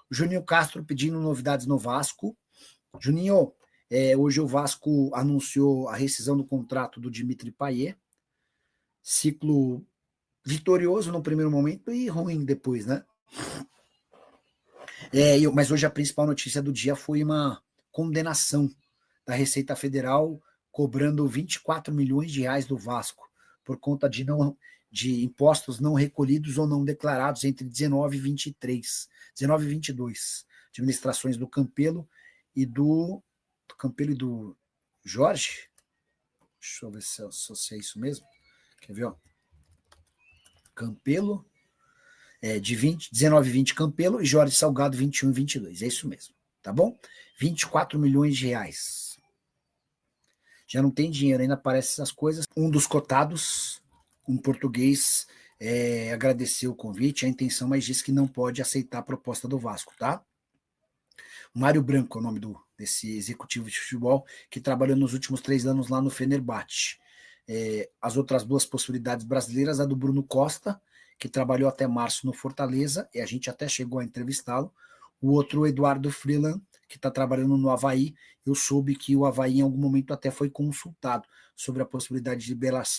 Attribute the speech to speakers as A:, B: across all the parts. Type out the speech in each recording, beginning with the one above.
A: Juninho Castro pedindo novidades no Vasco. Juninho, hoje o Vasco anunciou a rescisão do contrato do Dimitri Payet. Ciclo vitorioso no primeiro momento e ruim depois, né? Mas hoje a principal notícia do dia foi uma condenação da Receita Federal cobrando 24 milhões de reais do Vasco por conta de impostos não recolhidos ou não declarados entre 19 e 22, administrações do Campelo e do Jorge. Deixa eu ver se é isso mesmo. Quer ver? Ó? Campelo, de 19 e 20 Campelo e Jorge Salgado 21 e 22. É isso mesmo, tá bom? 24 milhões de reais. Já não tem dinheiro, ainda aparecem essas coisas. Um dos cotados, um português, agradeceu o convite, a intenção, mas disse que não pode aceitar a proposta do Vasco, tá? Mário Branco é o nome desse executivo de futebol que trabalhou nos últimos 3 anos lá no Fenerbahçe. As outras duas possibilidades brasileiras, a do Bruno Costa, que trabalhou até março no Fortaleza, e a gente até chegou a entrevistá-lo. O outro, o Eduardo Freeland, que está trabalhando no Avaí. Eu soube que o Avaí, em algum momento, até foi consultado sobre a possibilidade de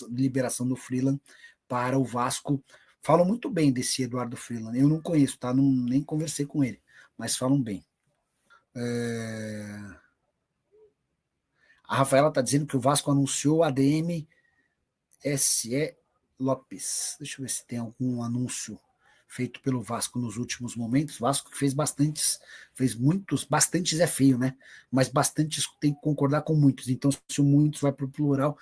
A: liberação do Freeland para o Vasco. Falam muito bem desse Eduardo Freeland. Eu não conheço, tá? Nem conversei com ele, mas falam bem. A Rafaela está dizendo que o Vasco anunciou a ADM SE Lopes. Deixa eu ver se tem algum anúncio feito pelo Vasco nos últimos momentos. Vasco que fez muitos, bastantes é feio, né? Mas bastantes tem que concordar com muitos. Então, se o muitos vai para o plural,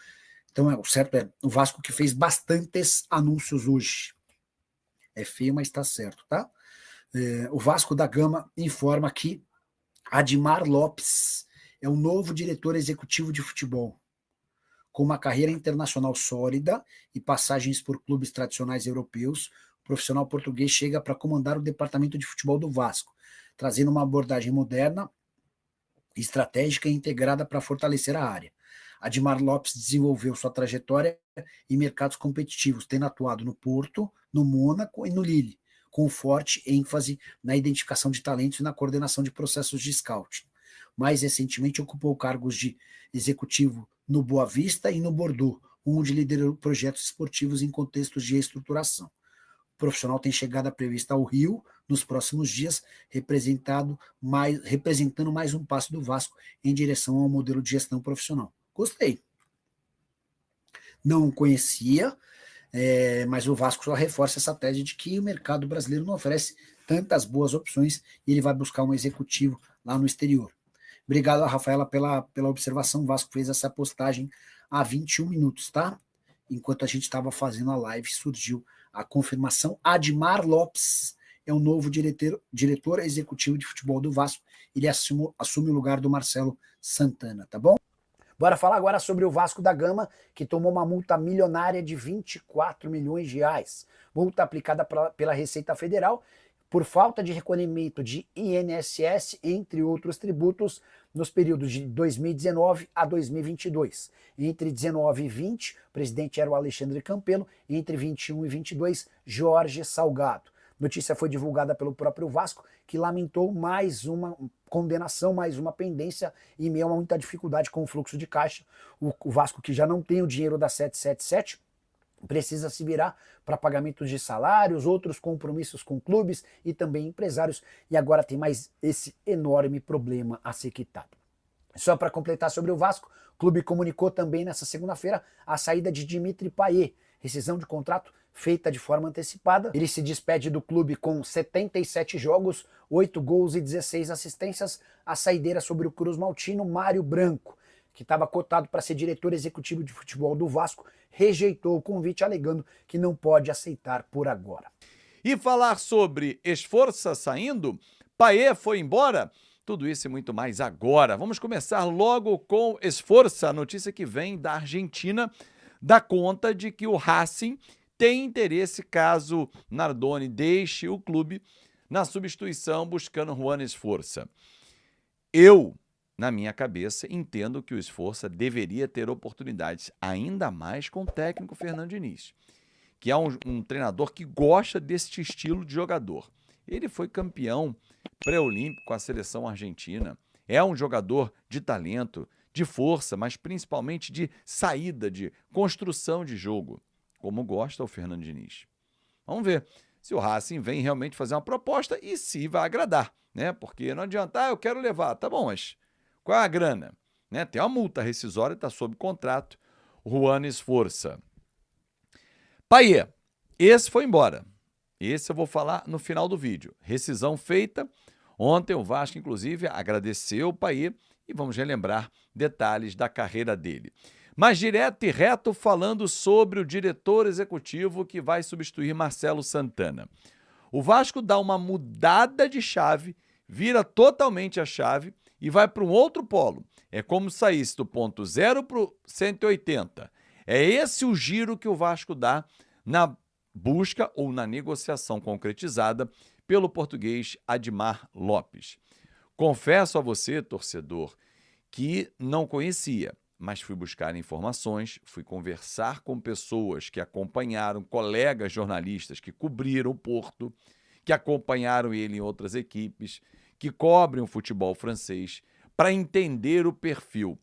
A: então o certo é o Vasco que fez bastantes anúncios hoje. É feio, mas está certo, tá? O Vasco da Gama informa que Admar Lopes é o novo diretor executivo de futebol. Com uma carreira internacional sólida e passagens por clubes tradicionais europeus, o profissional português chega para comandar o departamento de futebol do Vasco, trazendo uma abordagem moderna, estratégica e integrada para fortalecer a área. Admar Lopes desenvolveu sua trajetória em mercados competitivos, tendo atuado no Porto, no Mônaco e no Lille, com forte ênfase na identificação de talentos e na coordenação de processos de scouting. Mais recentemente, ocupou cargos de executivo no Boa Vista e no Bordeaux, onde liderou projetos esportivos em contextos de reestruturação. O profissional tem chegada prevista ao Rio nos próximos dias, representando mais um passo do Vasco em direção ao modelo de gestão profissional. Gostei. Não conhecia, mas o Vasco só reforça essa tese de que o mercado brasileiro não oferece tantas boas opções e ele vai buscar um executivo lá no exterior. Obrigado, Rafaela, pela observação. O Vasco fez essa postagem há 21 minutos, tá? Enquanto a gente estava fazendo a live, surgiu a confirmação. Admar Lopes é o novo diretor executivo de futebol do Vasco. Ele assume o lugar do Marcelo Santana, tá bom? Bora falar agora sobre o Vasco da Gama, que tomou uma multa milionária de 24 milhões de reais. Multa aplicada pela Receita Federal por falta de recolhimento de INSS, entre outros tributos, nos períodos de 2019 a 2022. Entre 19 e 20, o presidente era o Alexandre Campelo, e entre 21 e 22, Jorge Salgado. Notícia foi divulgada pelo próprio Vasco, que lamentou mais uma condenação, mais uma pendência, em meio a muita dificuldade com o fluxo de caixa. O Vasco, que já não tem o dinheiro da 777, precisa se virar para pagamentos de salários, outros compromissos com clubes e também empresários, e agora tem mais esse enorme problema a ser quitado. Só para completar sobre o Vasco, o clube comunicou também nessa segunda-feira a saída de Dimitri Payet, rescisão de contrato feita de forma antecipada. Ele se despede do clube com 77 jogos, 8 gols e 16 assistências. A saideira sobre o Cruz Maltino, Mário Branco, que estava cotado para ser diretor executivo de futebol do Vasco, rejeitou o convite, alegando que não pode aceitar por agora.
B: E falar sobre Esforça saindo, Payet foi embora? Tudo isso e muito mais agora. Vamos começar logo com Esforça, a notícia que vem da Argentina, dá conta de que o Racing tem interesse caso Nardoni deixe o clube na substituição buscando Juan Esforça. Eu, na minha cabeça, entendo que o Esforça deveria ter oportunidades, ainda mais com o técnico Fernando Diniz, que é um treinador que gosta desse estilo de jogador. Ele foi campeão pré-olímpico com a seleção argentina. É um jogador de talento, de força, mas principalmente de saída, de construção de jogo, como gosta o Fernando Diniz. Vamos ver se o Racing vem realmente fazer uma proposta e se vai agradar, né? Porque não adianta, eu quero levar, tá bom, mas qual é a grana? Né? Tem uma multa rescisória, está sob contrato, Juan Esforça. Payet, esse foi embora. Esse eu vou falar no final do vídeo. Rescisão feita. Ontem o Vasco, inclusive, agradeceu o Payet e vamos relembrar detalhes da carreira dele. Mas direto e reto falando sobre o diretor executivo que vai substituir Marcelo Santana. O Vasco dá uma mudada de chave, vira totalmente a chave e vai para um outro polo. É como se saísse do ponto 0 para o 180. É esse o giro que o Vasco dá na busca ou na negociação concretizada pelo português Admar Lopes. Confesso a você, torcedor, que não conhecia, mas fui buscar informações, fui conversar com pessoas que acompanharam, colegas jornalistas que cobriram o Porto, que acompanharam ele em outras equipes, que cobrem o futebol francês, para entender o perfil.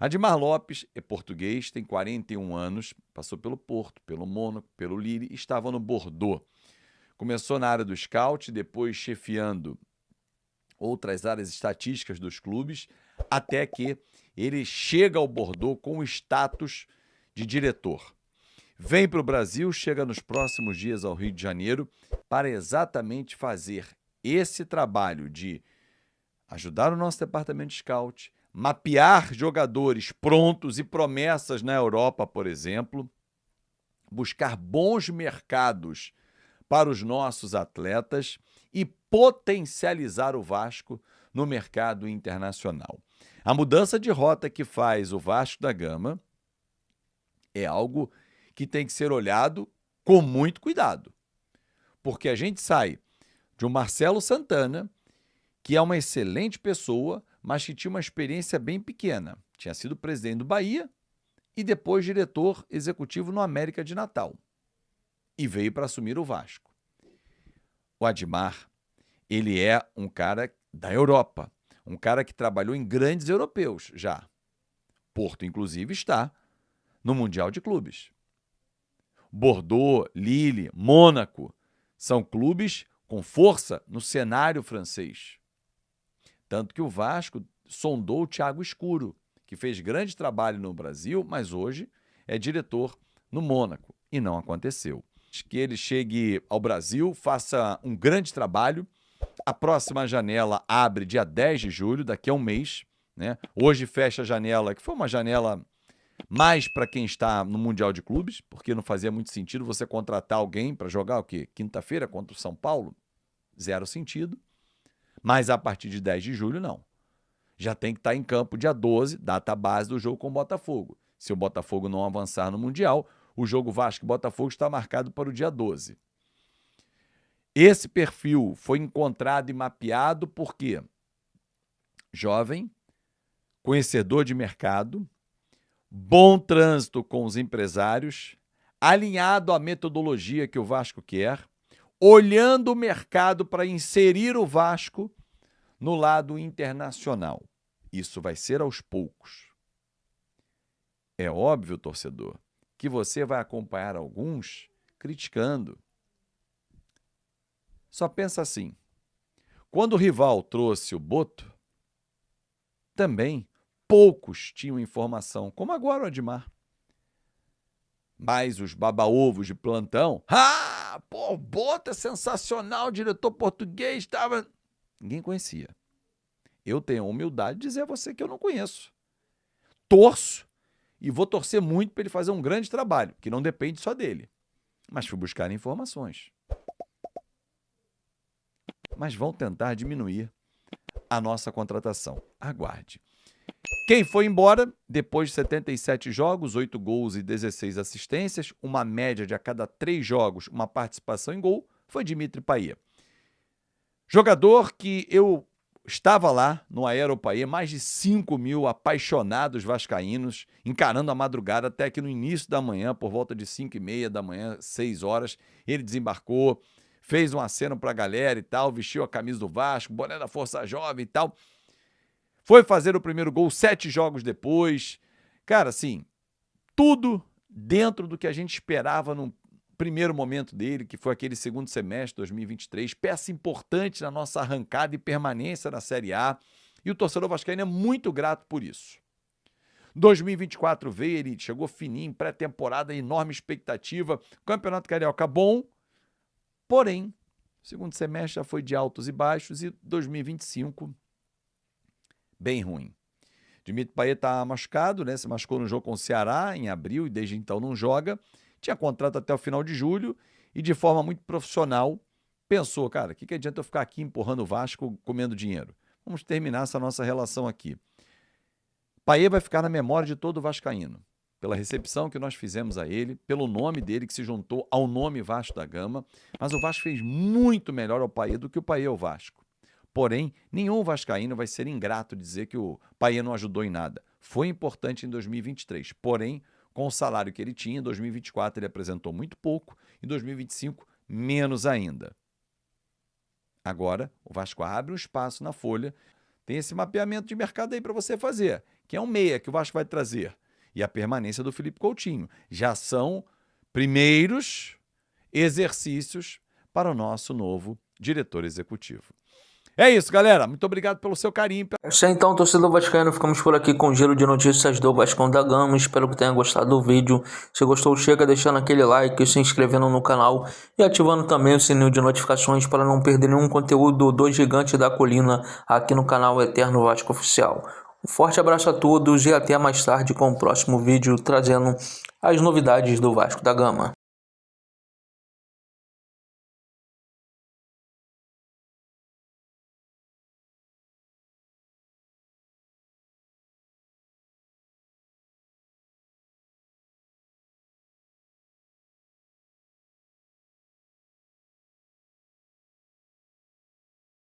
B: Admar Lopes é português, tem 41 anos, passou pelo Porto, pelo Mônaco, pelo Lille e estava no Bordeaux. Começou na área do scout, depois chefiando outras áreas estatísticas dos clubes, até que ele chega ao Bordeaux com o status de diretor. Vem para o Brasil, chega nos próximos dias ao Rio de Janeiro para exatamente fazer esse trabalho de ajudar o nosso departamento de scout, mapear jogadores prontos e promessas na Europa, por exemplo, buscar bons mercados para os nossos atletas e potencializar o Vasco no mercado internacional. A mudança de rota que faz o Vasco da Gama é algo que tem que ser olhado com muito cuidado, porque a gente sai de um Marcelo Santana, que é uma excelente pessoa, mas que tinha uma experiência bem pequena. Tinha sido presidente do Bahia e depois diretor executivo no América de Natal. E veio para assumir o Vasco. O Admar, ele é um cara da Europa, um cara que trabalhou em grandes europeus já. Porto, inclusive, está no Mundial de Clubes. Bordeaux, Lille, Mônaco são clubes com força no cenário francês. Tanto que o Vasco sondou o Thiago Escuro, que fez grande trabalho no Brasil, mas hoje é diretor no Mônaco. E não aconteceu. Que ele chegue ao Brasil, faça um grande trabalho. A próxima janela abre dia 10 de julho, daqui a um mês, né? Hoje fecha a janela, que foi uma janela mais para quem está no Mundial de Clubes, porque não fazia muito sentido você contratar alguém para jogar o quê? Quinta-feira contra o São Paulo? Zero sentido. Mas a partir de 10 de julho, não. Já tem que estar em campo dia 12, data base do jogo com o Botafogo. Se o Botafogo não avançar no Mundial, o jogo Vasco e Botafogo está marcado para o dia 12. Esse perfil foi encontrado e mapeado porque jovem, conhecedor de mercado, bom trânsito com os empresários, alinhado à metodologia que o Vasco quer, olhando o mercado para inserir o Vasco no lado internacional. Isso vai ser aos poucos. É óbvio, torcedor, que você vai acompanhar alguns criticando. Só pensa assim, quando o rival trouxe o Boto, também poucos tinham informação, como agora o Admar. Mas os baba-ovos de plantão, o Boto é sensacional, diretor português, estava... Ninguém conhecia. Eu tenho a humildade de dizer a você que eu não conheço. Torço e vou torcer muito para ele fazer um grande trabalho, que não depende só dele. Mas fui buscar informações. Mas vão tentar diminuir a nossa contratação. Aguarde. Quem foi embora, depois de 77 jogos, 8 gols e 16 assistências, uma média de a cada 3 jogos, uma participação em gol, foi Dimitri Payet. Jogador que eu estava lá no Aero-Payet, mais de 5 mil apaixonados vascaínos, encarando a madrugada até que no início da manhã, por volta de 5h30 da manhã, 6 horas, ele desembarcou, fez um aceno pra galera e tal, vestiu a camisa do Vasco, boné da Força Jovem e tal. Foi fazer o primeiro gol 7 jogos depois. Cara, assim, tudo dentro do que a gente esperava no primeiro momento dele, que foi aquele segundo semestre de 2023, peça importante na nossa arrancada e permanência na Série A, e o torcedor vascaíno é muito grato por isso. 2024 veio, ele chegou fininho, pré-temporada, enorme expectativa, Campeonato Carioca bom, porém, segundo semestre já foi de altos e baixos, e 2025 bem ruim. Dimitri Payet está machucado, né? Se machucou no jogo com o Ceará em abril e desde então não joga. Tinha contrato até o final de julho e de forma muito profissional pensou, cara, o que adianta eu ficar aqui empurrando o Vasco comendo dinheiro? Vamos terminar essa nossa relação aqui. Payet vai ficar na memória de todo vascaíno, pela recepção que nós fizemos a ele, pelo nome dele que se juntou ao nome Vasco da Gama, mas o Vasco fez muito melhor ao Payet do que o Payet ao Vasco. Porém, nenhum vascaíno vai ser ingrato dizer que o Payet não ajudou em nada. Foi importante em 2023, porém, com o salário que ele tinha, em 2024 ele apresentou muito pouco, em 2025 menos ainda. Agora, o Vasco abre um espaço na folha, tem esse mapeamento de mercado aí para você fazer, que é um meia que o Vasco vai trazer, e a permanência do Felipe Coutinho. Já são primeiros exercícios para o nosso novo diretor executivo. É isso, galera. Muito obrigado pelo seu carinho.
C: É isso aí, então, torcedor vascaíno. Ficamos por aqui com o giro de notícias do Vascão da Gama. Espero que tenha gostado do vídeo. Se gostou, chega deixando aquele like, se inscrevendo no canal e ativando também o sininho de notificações para não perder nenhum conteúdo do Gigante da Colina aqui no canal Eterno Vasco Oficial. Um forte abraço a todos e até mais tarde com o próximo vídeo trazendo as novidades do Vasco da Gama.